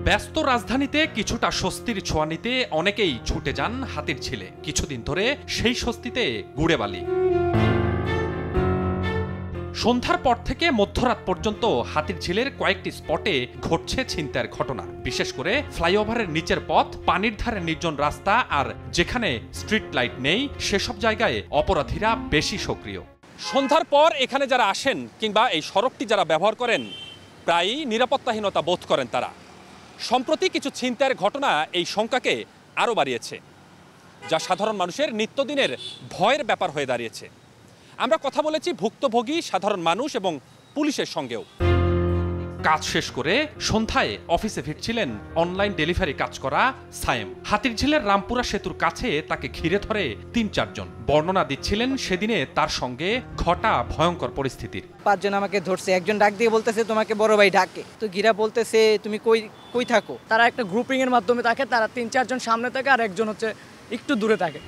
ব্যস্ত রাজধানীতে কিছুটা স্বস্তির ছোঁয়া নিতে অনেকেই ছুটে যান হাতিরঝিলে। কিছুদিন ধরে সেই স্বস্তিতে গুড়ে বালি। সন্ধ্যার পর থেকে মধ্যরাত পর্যন্ত হাতিরঝিলের কয়েকটি স্পটে ঘটছে ছিনতাইয়ের ঘটনা। বিশেষ করে ফ্লাইওভারের নিচের পথ, পানির ধারে নির্জন রাস্তা আর যেখানে স্ট্রিট লাইট নেই সেসব জায়গায় অপরাধীরা বেশি সক্রিয়। সন্ধ্যার পর এখানে যারা আসেন কিংবা এই সড়কটি যারা ব্যবহার করেন প্রায়ই নিরাপত্তাহীনতা বোধ করেন তারা। সম্প্রতি কিছু ছিনতাইয়ের ঘটনা এই শঙ্কাকে আরও বাড়িয়েছে, যা সাধারণ মানুষের নিত্যদিনের ভয়ের ব্যাপার হয়ে দাঁড়িয়েছে। আমরা কথা বলেছি ভুক্তভোগী সাধারণ মানুষ এবং পুলিশের সঙ্গেও। কাজ শেষ করে সন্ধ্যায় অফিসে ফিরছিলেন অনলাইন ডেলিভারি কাজ করা সায়েম। হাতিরঝিলের রামপুরা সেতুর কাছে তাকে ঘিরে ধরে ৩-৪ জন। বর্ণনা দিচ্ছিলেন সেদিনে তার সঙ্গে ঘটা ভয়ঙ্কর পরিস্থিতির। ৫ জন আমাকে ধরছে, একজন ডাক দিয়ে বলতেছে তোমাকে বড় ভাই ডাকে, তো ঘিরা বলতেছে তুমি কই থাকো। তারা একটা গ্রুপিং এর মাধ্যমে থাকে, তারা ৩-৪ জন সামনে থাকে আর একজন হচ্ছে একটু দূরে থাকে।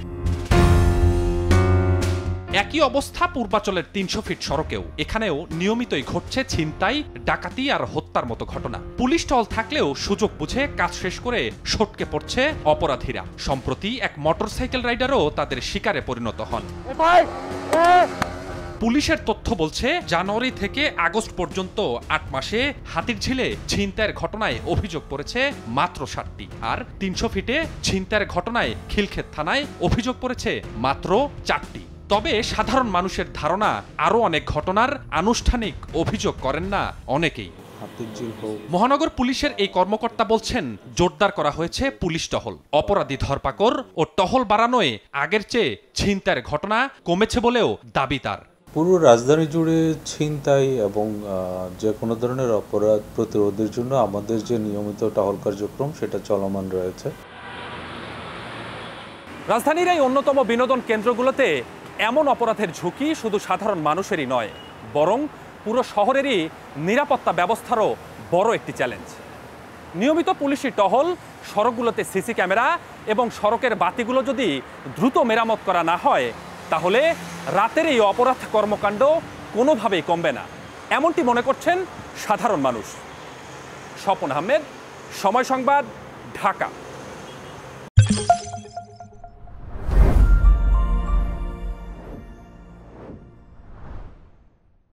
একই অবস্থা পূর্বাচলের ৩০০ ফিট সড়কেও। এখানেও নিয়মিতই ঘটছে ছিনতাই, ডাকাতি আর হত্যার মতো ঘটনা। পুলিশ টহল থাকলেও সুযোগ বুঝে কাজ শেষ করে সটকে পড়ছে অপরাধীরা। সম্প্রতি এক মোটরসাইকেল রাইডারও তাদের শিকারে পরিণত হন। পুলিশের তথ্য বলছে জানুয়ারি থেকে আগস্ট পর্যন্ত ৮ মাসে হাতিরঝিলে ছিনতাইয়ের ঘটনায় অভিযোগ পড়েছে মাত্র ৭টি। আর ৩০০ ফিটে ছিনতাইয়ের ঘটনায় খিলক্ষেত থানায় অভিযোগ পড়েছে মাত্র ৪টি। তবে সাধারণ মানুষের ধারণা আরও অনেক ঘটনার আনুষ্ঠানিক অভিযোগ করেন না অনেকেই। মহানগর পুলিশের এই কর্মকর্তা বলছেন জোরদার করা হয়েছে পুলিশ টহল। অপরাধী ধরপাকড় ও টহল বাড়ানোয় আগের চেয়ে ছিনতাইয়ের ঘটনা কমেছে বলেও দাবি তার। পুরো রাজধানী জুড়ে ছিনতাই এবং যে কোনো ধরনের অপরাধ প্রতিরোধের জন্য আমাদের যে নিয়মিত টহল কার্যক্রম সেটা চলমান রয়েছে। রাজধানীর এই অন্যতম বিনোদন কেন্দ্রগুলোতে এমন অপরাধের ঝুঁকি শুধু সাধারণ মানুষেরই নয়, বরং পুরো শহরেরই নিরাপত্তা ব্যবস্থারও বড় একটি চ্যালেঞ্জ। নিয়মিত পুলিশি টহল, সড়কগুলোতে সিসি ক্যামেরা এবং সড়কের বাতিগুলো যদি দ্রুত মেরামত করা না হয় তাহলে রাতের এই অপরাধ কর্মকাণ্ড কোনোভাবেই কমবে না, এমনটি মনে করছেন সাধারণ মানুষ। স্বপন আহমেদ, সময় সংবাদ, ঢাকা।